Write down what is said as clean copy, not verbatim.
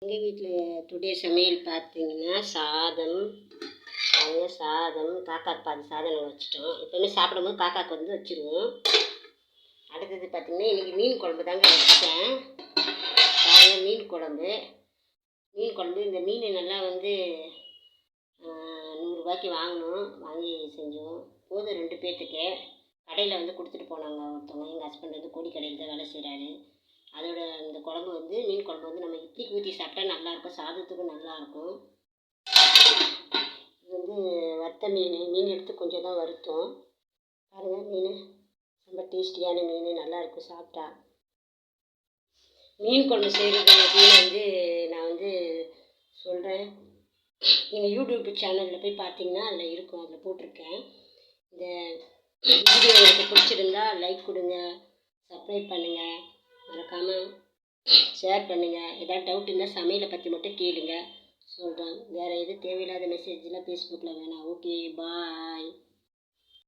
எங்கள் வீட்டில் டுடே சமையல் பார்த்தீங்கன்னா சாதம் காக்காக்கு பாதி சாதம் வச்சுட்டோம். எப்போவுமே சாப்பிடும்போது காக்காக்கு வந்து வச்சுருவோம். அடுத்தது பார்த்திங்கன்னா இன்றைக்கி மீன் குழம்பு தாங்க வச்சேன். மீன் குழம்பு இந்த மீன் நல்லா வந்து 100 ரூபாய்க்கு வாங்கி செஞ்சோம். போதும் 2 பேர்த்துக்கு. கடையில் வந்து கொடுத்துட்டு போனாங்க ஒருத்தவங்க. எங்கள் ஹஸ்பண்ட் வந்து கோடி கடையில் தான் வேலை செய்கிறாரு. அதோட இந்த குழம்பு வந்து மீன் குழம்பு வந்து நம்ம இட்லிக்கு ஊற்றி சாப்பிட்டா நல்லாயிருக்கும், சாதத்துக்கும் நல்லாயிருக்கும். இது வந்து வறுத்த மீன் எடுத்து கொஞ்சம் தான் வருத்தோம். பாருங்கள், மீன் ரொம்ப டேஸ்டியான மீன், நல்லாயிருக்கும் சாப்பிட்டா. மீன் குழம்பு செய்கிறது அப்படின்னு வந்து நான் வந்து சொல்கிறேன். நீங்கள் யூடியூப் சேனலில் போய் பார்த்தீங்கன்னா அதில் இருக்கும், அதில் போட்டிருக்கேன். இந்த வீடியோ உங்களுக்கு பிடிச்சிருந்தா லைக் கொடுங்க, சப்ஸ்கிரைப் பண்ணுங்கள், மறக்காமல் ஷேர் பண்ணுங்கள். ஏதாவது டவுட் இருந்தால் சமையலை பற்றி மட்டும் கேளுங்க, சொல்கிறேன். வேறு எதுவும் தேவையில்லாத மெசேஜ்லாம் ஃபேஸ்புக்கில் வேணாம். ஓகே, பாய்.